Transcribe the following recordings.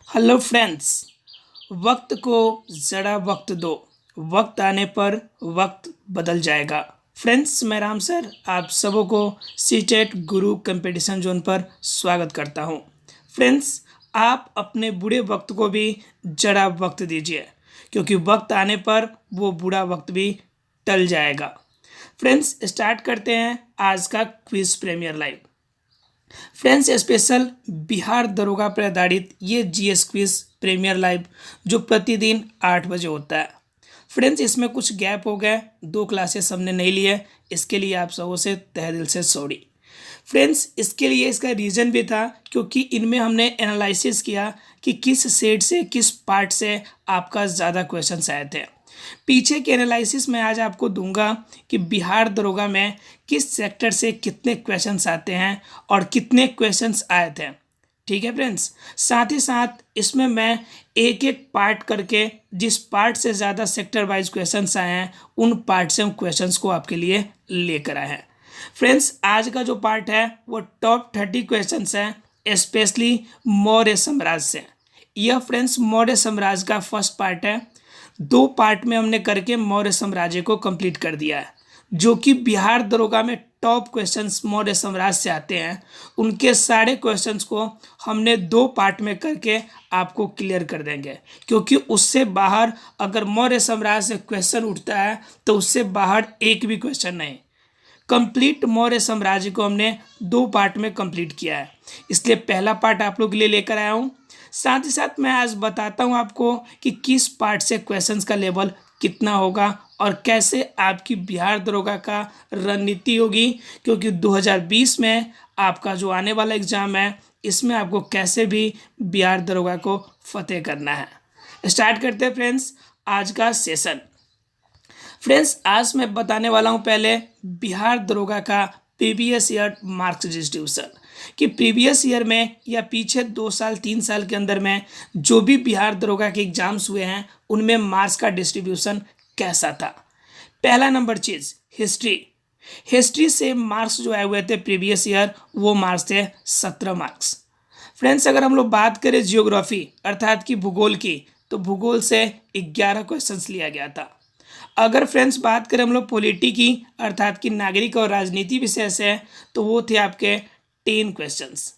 Hello friends. वक्त को ज़रा वक्त दो, वक्त आने पर वक्त बदल जाएगा। फ्रेंड्स, मैं राम सर आप सबों को सीटेट गुरु कंपटीशन जोन पर स्वागत करता हूं। फ्रेंड्स, आप अपने बुरे वक्त को भी ज़रा वक्त दीजिए, क्योंकि वक्त आने पर वो बुरा वक्त भी टल जाएगा। फ्रेंड्स, स्टार्ट करते हैं आज का quiz premiere live. Friends, special Bihar दरोगा पर आधारित ये जीएस क्विज प्रीमियर लाइव जो प्रतिदिन 8 बजे होता है। फ्रेंड्स, इसमें कुछ गैप हो गए, 2 क्लासेस हमने नहीं लिए, इसके लिए आप सबों से तहे दिल से सॉरी। फ्रेंड्स, इसके लिए इसका रीज़न भी था क्योंकि इनमें हमने एनालिसिस किया कि किस सेट से किस पार्ट से आपका ज़्यादा क्वेश्चन आए थे। पीछे के एनालिसिस में आज आपको दूंगा कि बिहार दरोगा में किस सेक्टर से कितने क्वेश्चंस आते हैं और कितने क्वेश्चंस आए थे। ठीक है फ्रेंड्स, साथ ही साथ इसमें मैं एक एक पार्ट करके जिस पार्ट से ज़्यादा सेक्टर वाइज क्वेश्चंस आए हैं उन पार्ट से हम क्वेश्चंस को आपके लिए लेकर आए हैं। फ्रेंड्स, आज का जो पार्ट है वो टॉप 30 क्वेश्चंस हैं, स्पेशली मौर्य साम्राज्य से। यह फ्रेंड्स मौर्य साम्राज्य का फर्स्ट पार्ट है। 2 पार्ट में हमने करके मौर्य साम्राज्य को कंप्लीट कर दिया है। जो कि बिहार दरोगा में टॉप क्वेश्चंस मौर्य साम्राज्य से आते हैं, उनके सारे क्वेश्चंस को हमने 2 पार्ट में करके आपको क्लियर कर देंगे, क्योंकि उससे बाहर अगर मौर्य साम्राज्य से क्वेश्चन उठता है तो उससे बाहर एक भी क्वेश्चन नहीं। कंप्लीट मौर्य साम्राज्य को हमने 2 पार्ट में कंप्लीट किया है, इसलिए पहला पार्ट आप लोग के लिए लेकर आया हूँ। साथ ही साथ मैं आज बताता हूँ आपको कि किस पार्ट से क्वेश्चंस का लेवल कितना होगा और कैसे आपकी बिहार दरोगा का रणनीति होगी, क्योंकि 2020 में आपका जो आने वाला एग्ज़ाम है इसमें आपको कैसे भी बिहार दरोगा को फतेह करना है। स्टार्ट करते हैं फ्रेंड्स आज का सेशन। फ्रेंड्स, आज मैं बताने वाला हूं पहले बिहार दरोगा का प्रीवियस ईयर मार्क्स डिस्ट्रीब्यूशन, कि प्रीवियस ईयर में या पीछे 2 साल 3 साल के अंदर में जो भी बिहार दरोगा के एग्जाम्स हुए हैं उनमें मार्क्स का डिस्ट्रीब्यूशन कैसा था। पहला नंबर चीज़ हिस्ट्री से मार्क्स जो आए हुए थे प्रीवियस ईयर वो मार्क्स थे 17 मार्क्स। फ्रेंड्स, अगर हम लोग बात करें जियोग्राफी अर्थात कि भूगोल की, तो भूगोल से 11 क्वेश्चंस लिया गया था। अगर फ्रेंड्स बात करें हम लोग पॉलिटी की अर्थात कि नागरिक और राजनीति विषय से, तो वो थे आपके 10 क्वेश्चंस।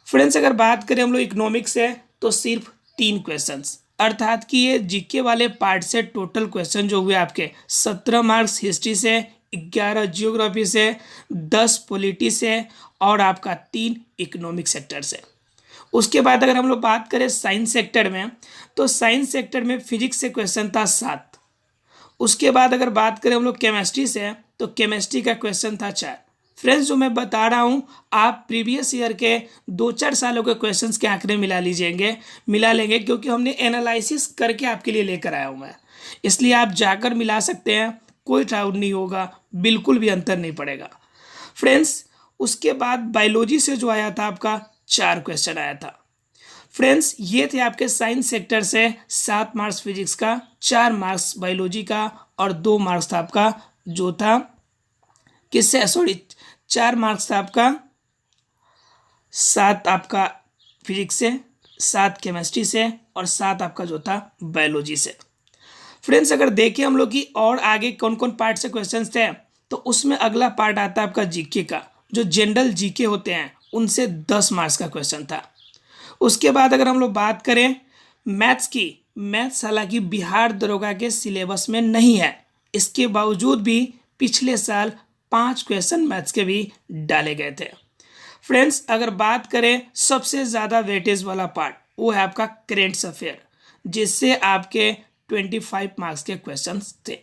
फ्रेंड्स, अगर बात करें हम लोग इकोनॉमिक्स से तो सिर्फ 3 क्वेश्चंस, अर्थात कि ये जीके वाले पार्ट से टोटल क्वेश्चन जो हुए आपके 17 मार्क्स हिस्ट्री से, 11 जियोग्राफी से, 10 पॉलिटी से और आपका 3 इकोनॉमिक सेक्टर से। उसके बाद अगर हम लोग बात करें साइंस सेक्टर में, तो साइंस सेक्टर में फिजिक्स से क्वेश्चन था 7। उसके बाद अगर बात करें हम लोग केमिस्ट्री से, तो केमिस्ट्री का क्वेश्चन था 4। फ्रेंड्स, जो मैं बता रहा हूँ आप प्रीवियस ईयर के 2-4 सालों के क्वेश्चंस के आंकड़े मिला लेंगे, क्योंकि हमने एनालिसिस करके आपके लिए लेकर आया हूँ मैं, इसलिए आप जाकर मिला सकते हैं, कोई डाउट नहीं होगा, बिल्कुल भी अंतर नहीं पड़ेगा। फ्रेंड्स, उसके बाद बायोलॉजी से जो आया था आपका 4 क्वेश्चन आया था। फ्रेंड्स, ये थे आपके साइंस सेक्टर से 7 मार्क्स फिजिक्स का, 4 मार्क्स बायोलॉजी का और 2 मार्क्स था आपका जो था किससे, 4 मार्क्स था आपका 7 आपका फिजिक्स से, 7 केमिस्ट्री से और 7 आपका जो था बायोलॉजी से। फ्रेंड्स, अगर देखें हम लोग कि और आगे कौन कौन पार्ट से क्वेश्चंस थे, तो उसमें अगला पार्ट आता है आपका जीके का, जो जनरल जीके होते हैं उनसे 10 मार्क्स का क्वेश्चन था। उसके बाद अगर हम लोग बात करें मैथ्स की, मैथ्स हालांकि बिहार दरोगा के सिलेबस में नहीं है, इसके बावजूद भी पिछले साल 5 क्वेश्चन मैथ्स के भी डाले गए थे। फ्रेंड्स, अगर बात करें सबसे ज़्यादा वेटेज वाला पार्ट, वो है आपका करेंट अफेयर, जिससे आपके 25 मार्क्स के क्वेश्चन थे।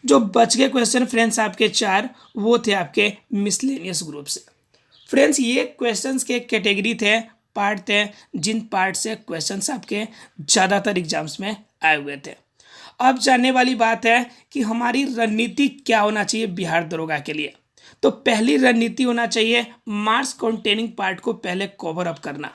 जो बच गए क्वेश्चन फ्रेंड्स आपके 4, वो थे आपके मिसलेनियस ग्रुप से। फ्रेंड्स, ये क्वेश्चंस के कैटेगरी थे, पार्ट थे, जिन पार्ट से क्वेश्चंस आपके ज़्यादातर एग्जाम्स में आए हुए थे। अब जानने वाली बात है कि हमारी रणनीति क्या होना चाहिए बिहार दरोगा के लिए। तो पहली रणनीति होना चाहिए मार्क्स कंटेनिंग पार्ट को पहले कवर अप करना।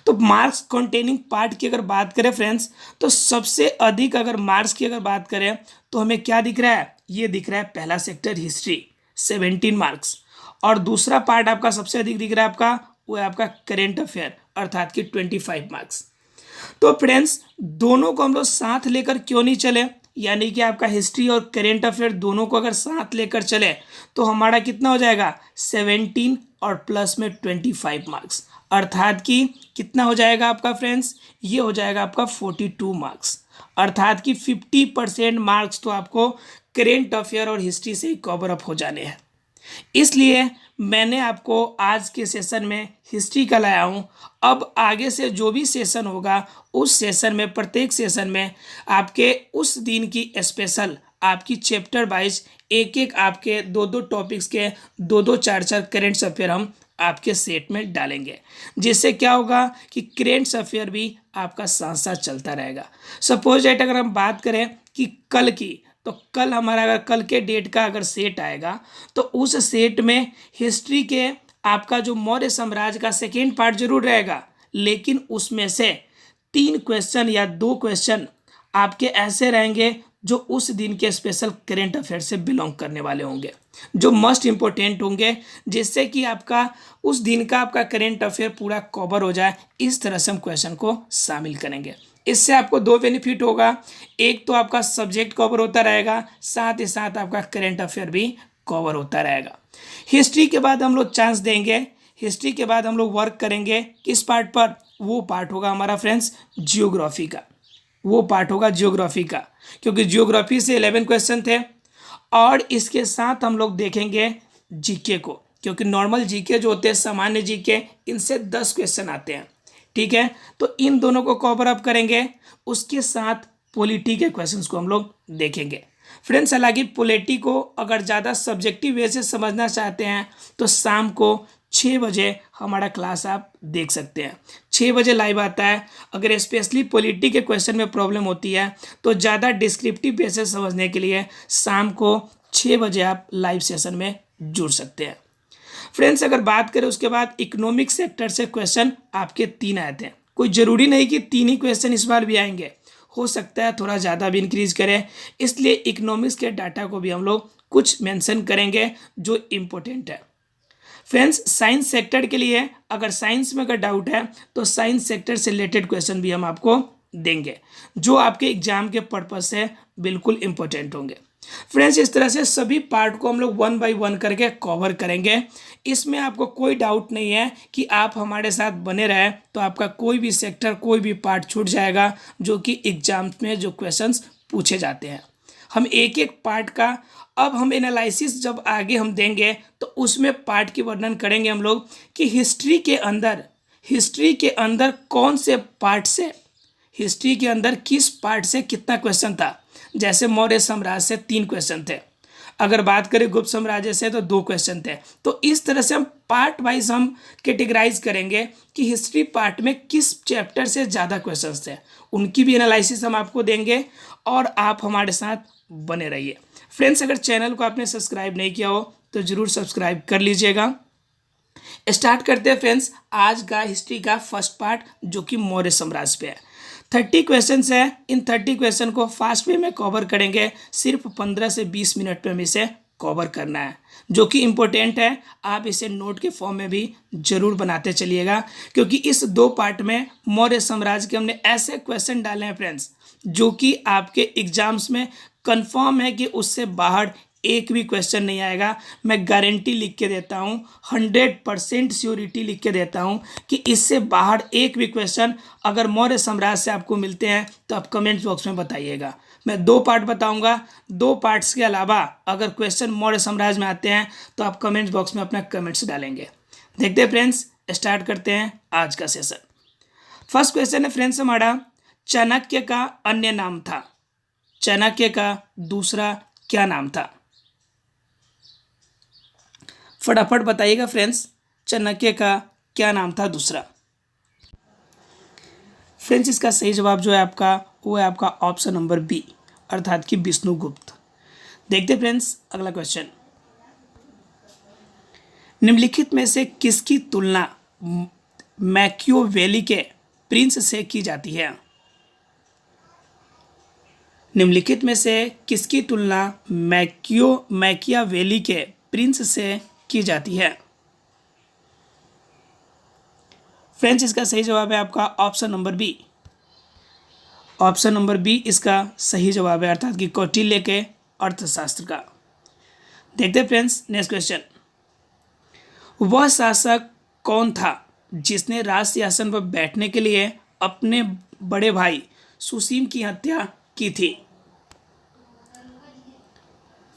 तो मार्क्स कंटेनिंग पार्ट की अगर बात करें फ्रेंड्स, तो सबसे अधिक अगर मार्क्स की अगर बात करें तो हमें क्या दिख रहा है, ये दिख रहा है पहला सेक्टर हिस्ट्री 17 मार्क्स, और दूसरा पार्ट आपका सबसे अधिक दिख रहा है आपका वो है आपका करेंट अफेयर अर्थात कि 25 मार्क्स। तो फ्रेंड्स दोनों को हम लोग साथ लेकर क्यों नहीं चले, यानी कि आपका हिस्ट्री और करेंट अफेयर दोनों को अगर साथ लेकर चले तो हमारा कितना हो जाएगा 17 और प्लस में 25 मार्क्स, अर्थात कि कितना हो जाएगा आपका फ्रेंड्स, ये हो जाएगा आपका 42 मार्क्स, अर्थात कि 50% मार्क्स तो आपको करेंट अफेयर और हिस्ट्री से ही कवर अप हो जाने हैं। इसलिए मैंने आपको आज के सेशन में हिस्ट्री का लाया हूँ। अब आगे से जो भी सेशन होगा उस सेशन में, प्रत्येक सेशन में आपके उस दिन की स्पेशल आपकी चैप्टर वाइज एक एक आपके दो दो टॉपिक्स के दो दो चार चार करेंट्स अफेयर हम आपके सेट में डालेंगे, जिससे क्या होगा कि करेंट्स अफेयर भी आपका साथ साथ चलता रहेगा। सपोज डेट अगर हम बात करें कि कल की, तो कल हमारा अगर कल के डेट का अगर सेट आएगा तो उस सेट में हिस्ट्री के आपका जो मौर्य साम्राज्य का सेकेंड पार्ट जरूर रहेगा, लेकिन उसमें से 3 क्वेश्चन या 2 क्वेश्चन आपके ऐसे रहेंगे जो उस दिन के स्पेशल करेंट अफेयर से बिलोंग करने वाले होंगे, जो मस्ट इम्पोर्टेंट होंगे, जिससे कि आपका उस दिन का आपका करेंट अफेयर पूरा कवर हो जाए। इस तरह से हम क्वेश्चन को शामिल करेंगे। इससे आपको 2 बेनिफिट होगा, एक तो आपका सब्जेक्ट कवर होता रहेगा, साथ ही साथ आपका करेंट अफेयर भी कवर होता रहेगा। हिस्ट्री के बाद हम लोग चांस देंगे, हिस्ट्री के बाद हम लोग वर्क करेंगे किस पार्ट पर, वो पार्ट होगा हमारा फ्रेंड्स जियोग्राफी का, वो पार्ट होगा जियोग्राफी का, क्योंकि जियोग्राफी से 11 क्वेश्चन थे। और इसके साथ हम लोग देखेंगे जीके को, क्योंकि नॉर्मल जीके जो होते हैं, सामान्य जीके, इनसे 10 क्वेश्चन आते हैं, ठीक है। तो इन दोनों को कवर अप करेंगे, उसके साथ पॉलिटी के क्वेश्चंस को हम लोग देखेंगे। फ्रेंड्स हालांकि पॉलिटी को अगर ज़्यादा सब्जेक्टिव वे से समझना चाहते हैं तो शाम को 6 बजे हमारा क्लास आप देख सकते हैं, 6 बजे लाइव आता है। अगर स्पेशली पॉलिटी के क्वेश्चन में प्रॉब्लम होती है तो ज़्यादा डिस्क्रिप्टिव वे से समझने के लिए शाम को 6 बजे आप लाइव सेशन में जुड़ सकते हैं। फ्रेंड्स अगर बात करें उसके बाद इकोनॉमिक सेक्टर से क्वेश्चन आपके 3 आए थे, कोई ज़रूरी नहीं कि 3 ही क्वेश्चन इस बार भी आएंगे, हो सकता है थोड़ा ज़्यादा भी इंक्रीज करें, इसलिए इकोनॉमिक्स के डाटा को भी हम लोग कुछ मेंशन करेंगे जो इम्पोर्टेंट है। फ्रेंड्स साइंस सेक्टर के लिए अगर साइंस में अगर डाउट है तो साइंस सेक्टर से रिलेटेड क्वेश्चन भी हम आपको देंगे, जो आपके एग्जाम के पर्पज से बिल्कुल इम्पोर्टेंट होंगे। फ्रेंड्स इस तरह से सभी पार्ट को हम लोग 1 बाय 1 करके कवर करेंगे। इसमें आपको कोई डाउट नहीं है कि आप हमारे साथ बने रहें तो आपका कोई भी सेक्टर, कोई भी पार्ट छूट जाएगा जो कि एग्जाम में जो क्वेश्चंस पूछे जाते हैं। हम एक एक पार्ट का अब हम एनालिसिस जब आगे हम देंगे तो उसमें पार्ट की वर्णन करेंगे हम लोग कि हिस्ट्री के अंदर कौन से पार्ट से, हिस्ट्री के अंदर किस पार्ट से कितना क्वेश्चन था। जैसे मौर्य साम्राज्य से 3 क्वेश्चन थे, अगर बात करें गुप्त साम्राज्य से तो 2 क्वेश्चन थे। तो इस तरह से हम पार्ट वाइज हम कैटेगराइज करेंगे कि हिस्ट्री पार्ट में किस चैप्टर से ज़्यादा क्वेश्चंस थे, उनकी भी एनालिसिस हम आपको देंगे और आप हमारे साथ बने रहिए। फ्रेंड्स अगर चैनल को आपने सब्सक्राइब नहीं किया हो तो ज़रूर सब्सक्राइब कर लीजिएगा। स्टार्ट करते हैं फ्रेंड्स आज का हिस्ट्री का फर्स्ट पार्ट, जो कि मौर्य साम्राज्य पे है। 30 क्वेश्चन है, इन 30 क्वेश्चन को फास्ट वे में कवर करेंगे, सिर्फ 15 से 20 मिनट में इसे कवर करना है, जो कि इम्पोर्टेंट है। आप इसे नोट के फॉर्म में भी जरूर बनाते चलिएगा, क्योंकि इस 2 पार्ट में मौर्य साम्राज्य के हमने ऐसे क्वेश्चन डाले हैं फ्रेंड्स जो कि आपके एग्जाम्स में कंफर्म है कि उससे बाहर एक भी क्वेश्चन नहीं आएगा। मैं गारंटी लिख के देता हूँ, 100% श्योरिटी लिख के देता हूँ कि इससे बाहर एक भी क्वेश्चन अगर मौर्य साम्राज्य से आपको मिलते हैं तो आप कमेंट बॉक्स में बताइएगा। मैं 2 पार्ट बताऊंगा, 2 पार्ट्स के अलावा अगर क्वेश्चन मौर्य साम्राज्य में आते हैं तो आप कमेंट बॉक्स में अपना कमेंट्स डालेंगे। देखते हैं फ्रेंड्स, स्टार्ट करते हैं आज का सेशन। फर्स्ट क्वेश्चन है फ्रेंड्स हमारा, चाणक्य का अन्य नाम था, चाणक्य का दूसरा क्या नाम था? फटाफट बताइएगा फ्रेंड्स, चाणक्य का क्या नाम था दूसरा? फ्रेंड्स इसका सही जवाब जो है आपका वो है आपका ऑप्शन नंबर बी, अर्थात कि विष्णुगुप्त। देखते फ्रेंड्स अगला क्वेश्चन, निम्नलिखित में से किसकी तुलना मैकियावेली के प्रिंस से की जाती है? निम्नलिखित में से किसकी तुलना मैकियावेली के प्रिंस से की जाती है? फ्रेंड्स इसका सही जवाब है आपका option number B, option number B इसका सही जवाब है, अर्थात कि कौटिल्य के अर्थशास्त्र का। देखते फ्रेंड्स नेक्स्ट क्वेश्चन। वह शासक कौन था जिसने राज सिंहासन पर बैठने के लिए अपने बड़े भाई सुसीम की हत्या की थी?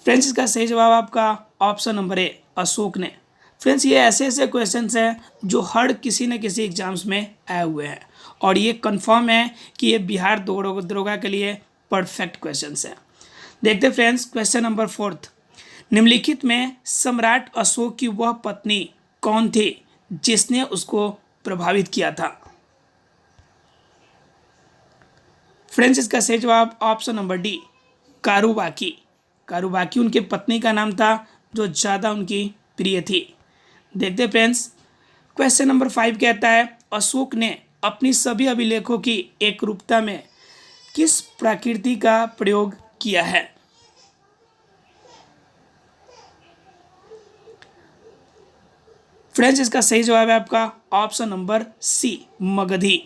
फ्रेंड्स इसका सही जवाब आपका ऑप्शन नंबर ए, अशोक ने। फ्रेंड्स ये ऐसे ऐसे क्वेश्चंस हैं जो हर किसी न किसी एग्जाम्स में आए हुए हैं और ये कंफर्म है कि ये बिहार दरोगा के लिए परफेक्ट क्वेश्चंस हैं। देखते फ्रेंड्स क्वेश्चन नंबर 4। निम्नलिखित में सम्राट अशोक की वह पत्नी कौन थी जिसने उसको प्रभावित किया था? फ्रेंड्स इसका सही जवाब ऑप्शन नंबर डी, कारुबाकी। कारुबाकी उनके पत्नी का नाम था जो ज़्यादा उनकी प्रिय थी। देखते फ्रेंड्स क्वेश्चन नंबर 5 कहता है अशोक ने अपनी सभी अभिलेखों की एकरूपता में किस प्रकृति का प्रयोग किया है? फ्रेंड्स इसका सही जवाब है आपका ऑप्शन नंबर सी, मगधी।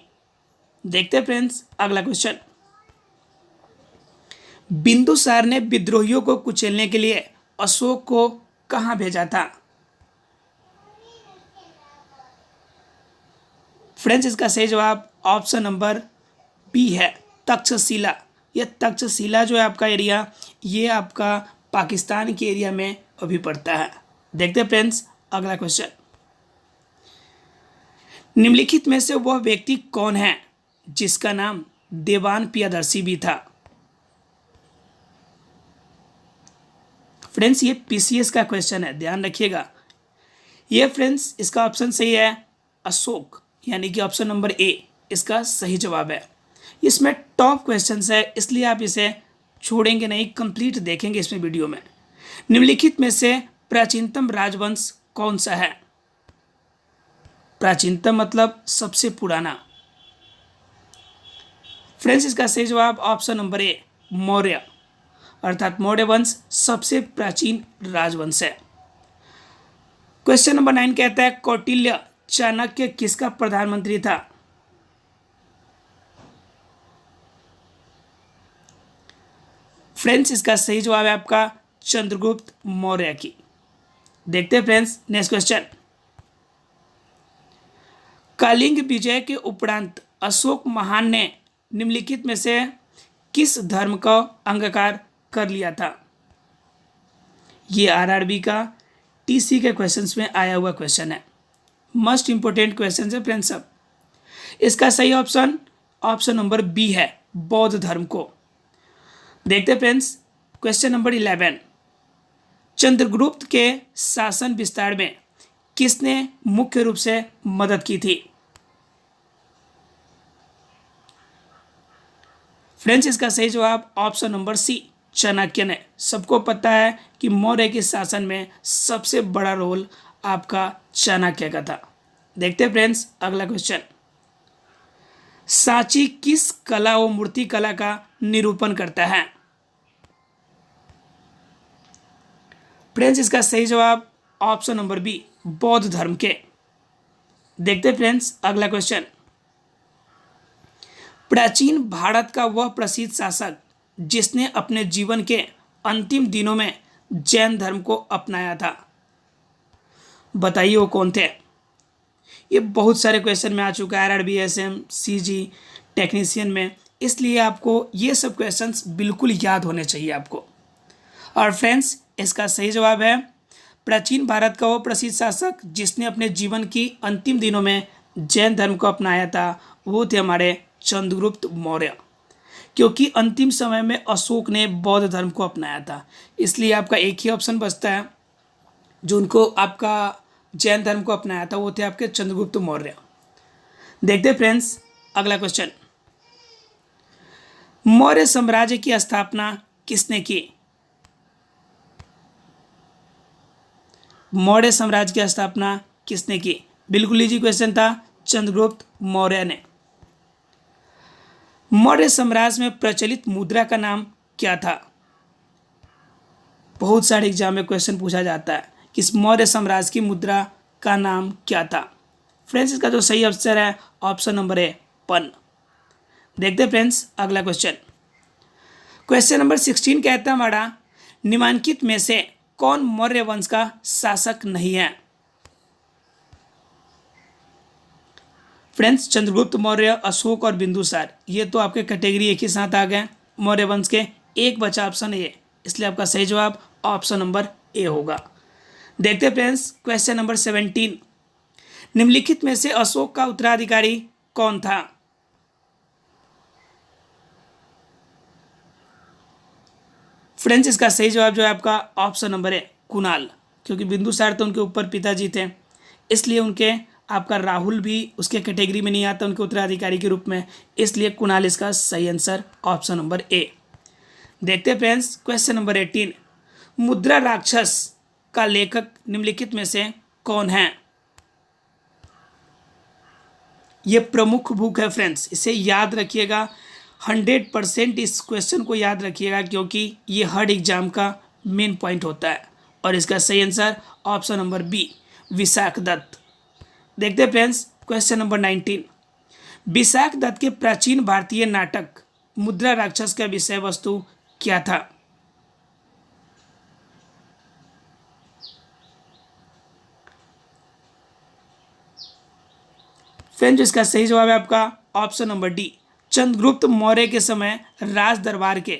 देखते फ्रेंड्स अगला क्वेश्चन। बिंदुसार ने विद्रोहियों को कुचलने के लिए अशोक को कहां भेजा था? फ्रेंड्स इसका सही जवाब ऑप्शन नंबर बी है, तक्षशिला। यह तक्षशिला जो है आपका एरिया, ये आपका पाकिस्तान के एरिया में अभी पड़ता है। देखते फ्रेंड्स अगला क्वेश्चन। निम्नलिखित में से वह व्यक्ति कौन है जिसका नाम देवान प्रियदर्शी भी था? फ्रेंड्स ये पीसीएस का क्वेश्चन है, ध्यान रखिएगा। ये फ्रेंड्स इसका ऑप्शन सही है अशोक, यानी कि ऑप्शन नंबर ए इसका सही जवाब है। इसमें टॉप क्वेश्चंस है इसलिए आप इसे छोड़ेंगे नहीं, कंप्लीट देखेंगे इसमें वीडियो में। निम्नलिखित में से प्राचीनतम राजवंश कौन सा है? प्राचीनतम मतलब सबसे पुराना। फ्रेंड्स इसका सही जवाब ऑप्शन नंबर ए, मौर्य। अर्थात मौर्य वंश सबसे प्राचीन राजवंश है। क्वेश्चन नंबर 9 कहता है कौटिल्य चाणक्य किसका प्रधानमंत्री था? फ्रेंड्स इसका सही जवाब है आपका चंद्रगुप्त मौर्य की। देखते हैं फ्रेंड्स नेक्स्ट क्वेश्चन। कलिंग विजय के उपरांत अशोक महान ने निम्नलिखित में से किस धर्म का अंगीकार कर लिया था? ये आरआरबी का टीसी के क्वेश्चंस में आया हुआ क्वेश्चन है, मस्ट इंपोर्टेंट क्वेश्चन है फ्रेंड्स सब। इसका सही ऑप्शन ऑप्शन नंबर बी है, बौद्ध धर्म को। देखते फ्रेंड्स क्वेश्चन नंबर 11। चंद्रगुप्त के शासन विस्तार में किसने मुख्य रूप से मदद की थी? फ्रेंड्स इसका सही जवाब ऑप्शन नंबर सी, चाणक्य ने। सबको पता है कि मौर्य के शासन में सबसे बड़ा रोल आपका चाणक्य का था। देखते फ्रेंड्स अगला क्वेश्चन। सांची किस कला व मूर्ति कला का निरूपण करता है? फ्रेंड्स इसका सही जवाब ऑप्शन नंबर बी, बौद्ध धर्म के। देखते फ्रेंड्स अगला क्वेश्चन। प्राचीन भारत का वह प्रसिद्ध शासक जिसने अपने जीवन के अंतिम दिनों में जैन धर्म को अपनाया था, बताइए वो कौन थे? ये बहुत सारे क्वेश्चन में आ चुका है आरआरबी, एसएम, सीजी, टेक्नीशियन में, इसलिए आपको ये सब क्वेश्चंस बिल्कुल याद होने चाहिए आपको। और फ्रेंड्स इसका सही जवाब है प्राचीन भारत का वो प्रसिद्ध शासक जिसने अपने जीवन की अंतिम दिनों में जैन धर्म को अपनाया था, वो थे हमारे चंद्रगुप्त मौर्य। क्योंकि अंतिम समय में अशोक ने बौद्ध धर्म को अपनाया था, इसलिए आपका एक ही ऑप्शन बचता है जो उनको आपका जैन धर्म को अपनाया था, वो थे आपके चंद्रगुप्त मौर्य। देखते फ्रेंड्स अगला क्वेश्चन। मौर्य साम्राज्य की स्थापना किसने की? मौर्य साम्राज्य की स्थापना किसने की? बिल्कुल इजी क्वेश्चन था, चंद्रगुप्त मौर्य ने। मौर्य साम्राज्य में प्रचलित मुद्रा का नाम क्या था? बहुत सारे एग्जाम में क्वेश्चन पूछा जाता है कि इस मौर्य साम्राज्य की मुद्रा का नाम क्या था। फ्रेंड्स इसका जो सही आंसर है ऑप्शन नंबर ए, पन। देखते हैं फ्रेंड्स अगला क्वेश्चन। क्वेश्चन नंबर 16 कहता है हमारा, निम्नलिखित में से कौन मौर्य वंश का शासक नहीं है? फ्रेंड्स चंद्रगुप्त मौर्य, अशोक और बिंदुसार, ये तो आपके कैटेगरी एक ही साथ आ गए मौर्य वंश के। एक बचा ऑप्शन ए, इसलिए आपका सही जवाब ऑप्शन नंबर ए होगा। देखते हैं फ्रेंड्स क्वेश्चन नंबर 17, निम्नलिखित में से अशोक का उत्तराधिकारी कौन था? फ्रेंड्स इसका सही जवाब जो है आपका ऑप्शन नंबर है कुणाल, क्योंकि बिंदुसार तो उनके ऊपर पिताजी थे, इसलिए उनके आपका राहुल भी उसके कैटेगरी में नहीं आता उनके उत्तराधिकारी के रूप में, इसलिए कुणाल इसका सही आंसर ऑप्शन नंबर ए। देखते हैं फ्रेंड्स क्वेश्चन नंबर 18, मुद्रा राक्षस का लेखक निम्नलिखित में से कौन है? ये प्रमुख बुक है फ्रेंड्स, इसे याद रखिएगा, 100% इस क्वेश्चन को याद रखिएगा, क्योंकि ये हर एग्जाम का मेन पॉइंट होता है। और इसका सही answer option number B, Vishakha Datta. देखते हैं friends question number 19, Vishakha Datta के प्राचीन भारतीय नाटक मुद्रा राक्षस का विषय वस्तु क्या था? फ्रेंड्स इसका सही जवाब है आपका option number D, Chandragupta Maurya के समय राज दरबार के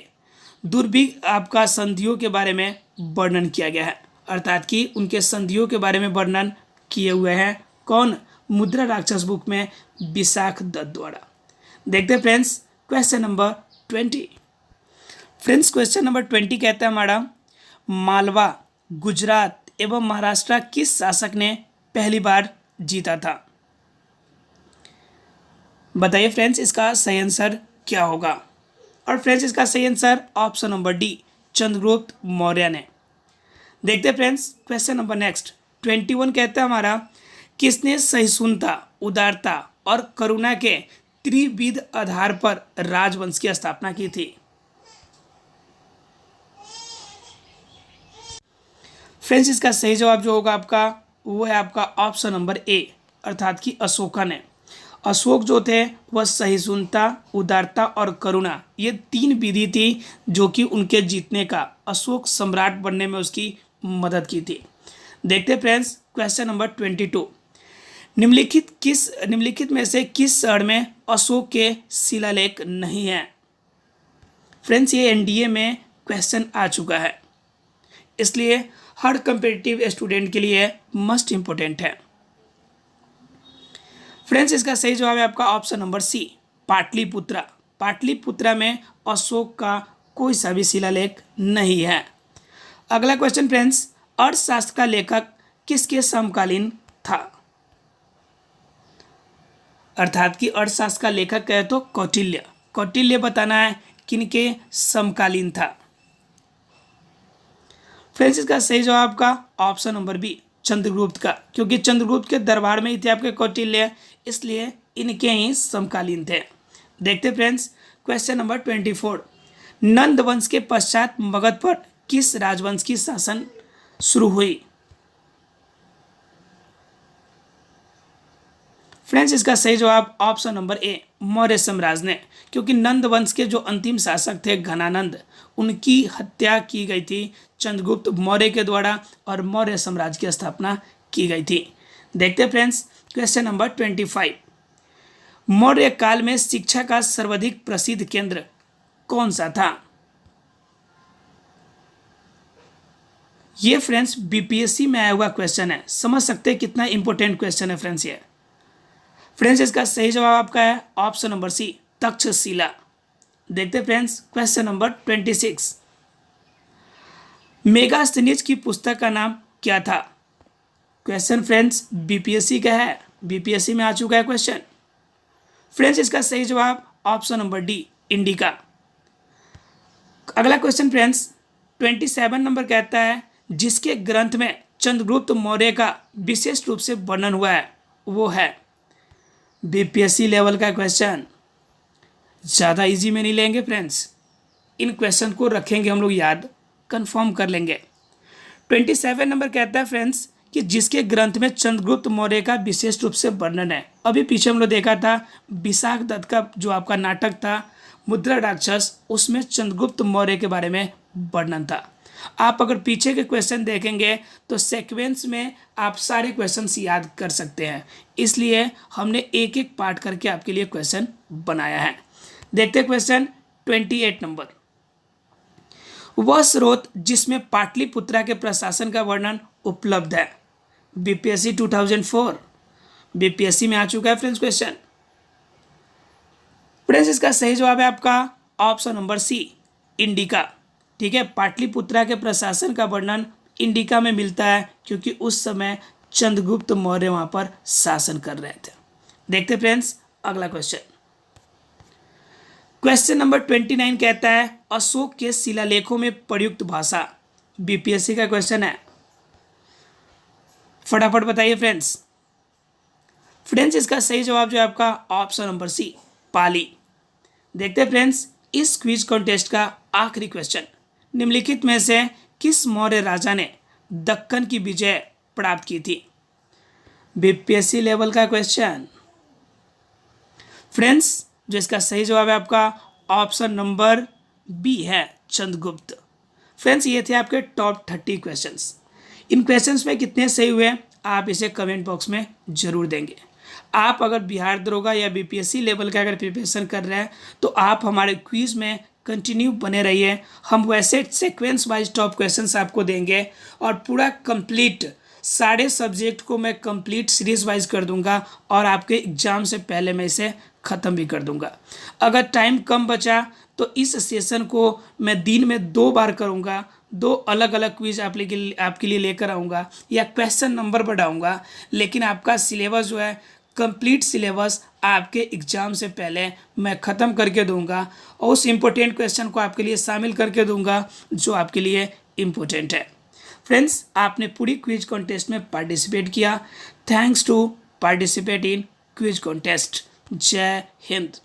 दुर्भिक्ष आपका संधियों के बारे में वर्णन किया गया है, अर्थात कि उनके संधियों के बारे में वर्णन किए हुए हैं कौन? मुद्रा राक्षस बुक में विशाख दत्त द्वारा। देखते हैं friends question number 20। Friends question number 20 कहता है हमारा, मालवा, गुजरात एवं महाराष्ट्र किस शासक ने पहली बार जीता था? बताइए फ्रेंड्स इसका सही आंसर क्या होगा? और फ्रेंड्स इसका सही answer option number D, Chandragupta Maurya ने। देखते हैं फ्रेंड्स क्वेश्चन नंबर नेक्स्ट 21 कहता है हमारा, किसने सहिष्णुता, उदारता और करुणा के त्रिविध आधार पर राजवंश की स्थापना की थी? फ्रेंड्स इसका सही जवाब जो होगा आपका वो है आपका ऑप्शन नंबर ए, अर्थात कि अशोका ने। अशोक जो थे वह सहिष्णुता, उदारता और करुणा, ये 3 विधि थी जो कि उनके जीतने का, अशोक सम्राट बनने में उसकी मदद की थी। देखते फ्रेंड्स क्वेश्चन नंबर 22, निम्नलिखित में से किस शहर में अशोक के शिलालेख नहीं है? फ्रेंड्स ये एनडीए में क्वेश्चन आ चुका है, इसलिए हर कम्पिटिटिव स्टूडेंट के लिए मस्ट इम्पोर्टेंट है। फ्रेंड्स इसका सही जवाब है आपका option number C, Pataliputra. Pataliputra में अशोक का कोई सा भी शिलालेख नहीं है। अगला क्वेश्चन फ्रेंड्स, अर्थशास्त्र का लेखक किसके समकालीन था? अर्थात कि अर्थशास्त्र का लेखक कहे तो कौटिल्य। कौटिल्य बताना है किनके समकालीन था। फ्रेंड्स इसका सही जवाब का ऑप्शन नंबर बी, चंद्रगुप्त का, क्योंकि चंद्रगुप्त के दरबार में ही थे आपके कौटिल्य, इसलिए इनके ही समकालीन थे। देखते फ्रेंड्स क्वेश्चन नंबर 24, नंद वंश के पश्चात मगध पर किस राजवंश की शासन शुरू हुई? फ्रेंड्स इसका सही जवाब ऑप्शन नंबर ए, मौर्य साम्राज्य ने, क्योंकि नंद वंश के जो अंतिम शासक थे घनानंद, उनकी हत्या की गई थी चंद्रगुप्त मौर्य के द्वारा और मौर्य साम्राज्य की स्थापना की गई थी। देखते फ्रेंड्स क्वेश्चन नंबर 25, मौर्य काल में शिक्षा का सर्वाधिक प्रसिद्ध केंद्र कौन सा था? ये फ्रेंड्स बीपीएससी में आया हुआ क्वेश्चन है, समझ सकते हैं कितना इंपॉर्टेंट क्वेश्चन है फ्रेंड्स ये। फ्रेंड्स इसका सही जवाब आपका है ऑप्शन नंबर सी, तक्षशिला। देखते फ्रेंड्स क्वेश्चन नंबर 26, मेगास्थनीज की पुस्तक का नाम क्या था? क्वेश्चन फ्रेंड्स बीपीएससी का है, बीपीएससी में आ चुका है क्वेश्चन। फ्रेंड्स इसका सही जवाब ऑप्शन नंबर डी, इंडिका। अगला क्वेश्चन फ्रेंड्स 27 नंबर कहता है, जिसके ग्रंथ में चंद्रगुप्त मौर्य का विशेष रूप से वर्णन हुआ है वो है? बीपीएससी लेवल का क्वेश्चन, ज़्यादा इजी में नहीं लेंगे फ्रेंड्स, इन क्वेश्चन को रखेंगे हम लोग याद, कंफर्म कर लेंगे। 27 नंबर कहता है फ्रेंड्स कि जिसके ग्रंथ में चंद्रगुप्त मौर्य का विशेष रूप से वर्णन है। अभी पीछे हम लोग देखा था विशाख दत्त का जो आपका नाटक था मुद्रा राक्षस, उसमें चंद्रगुप्त मौर्य के बारे में वर्णन था। आप अगर पीछे के क्वेश्चन देखेंगे तो सीक्वेंस में आप सारे क्वेश्चंस याद कर सकते हैं, इसलिए हमने एक एक पार्ट करके आपके लिए क्वेश्चन बनाया है। देखते हैं क्वेश्चन 28 नंबर। वह स्रोत जिसमें पाटलिपुत्रा के प्रशासन का वर्णन उपलब्ध है। बीपीएससी 2004 बीपीएससी में आ चुका है फ्रेंड्स क्वेश्चन। फ्रेंड्स इसका सही जवाब है आपका ऑप्शन नंबर सी, इंडिका। ठीक है, पाटलिपुत्रा के प्रशासन का वर्णन इंडिका में मिलता है क्योंकि उस समय चंद्रगुप्त मौर्य वहां पर शासन कर रहे थे। देखते फ्रेंड्स अगला क्वेश्चन। क्वेश्चन नंबर 29 कहता है अशोक के शिलालेखों में प्रयुक्त भाषा। बीपीएससी का क्वेश्चन है, फटाफट बताइए फ्रेंड्स। फ्रेंड्स इसका सही जवाब जो है आपका ऑप्शन नंबर सी, पाली। देखते हैं फ्रेंड्स इस क्विज कॉन्टेस्ट का आखिरी क्वेश्चन। निम्नलिखित में से किस मौर्य राजा ने दक्कन की विजय प्राप्त की थी। बीपीएससी लेवल का क्वेश्चन। फ्रेंड्स जो इसका सही जवाब है आपका ऑप्शन नंबर बी है, चंद्रगुप्त। फ्रेंड्स ये थे आपके टॉप 30 क्वेश्चंस। इन क्वेश्चंस में कितने सही हुए आप इसे कमेंट बॉक्स में जरूर देंगे। आप अगर बिहार दरोगा या बीपीएससी लेवल का अगर प्रिपरेशन कर रहे हैं तो आप हमारे क्विज में कंटिन्यू बने रहिए। हम वैसे सीक्वेंस वाइज टॉप क्वेश्चंस आपको देंगे और पूरा कंप्लीट सारे सब्जेक्ट को मैं कंप्लीट सीरीज वाइज कर दूंगा और आपके एग्जाम से पहले मैं इसे ख़त्म भी कर दूंगा। अगर टाइम कम बचा तो इस सेशन को मैं दिन में 2 बार करूंगा, 2 अलग अलग क्विज आपके लिए लेकर आऊँगा या क्वेश्चन नंबर बढ़ाऊँगा, लेकिन आपका सिलेबस जो है कंप्लीट सिलेबस आपके एग्ज़ाम से पहले मैं ख़त्म करके दूंगा और उस इम्पोर्टेंट क्वेश्चन को आपके लिए शामिल करके दूंगा जो आपके लिए इम्पोर्टेंट है। फ्रेंड्स आपने पूरी क्विज कॉन्टेस्ट में पार्टिसिपेट किया। Thanks to participate in quiz contest. जय हिंद।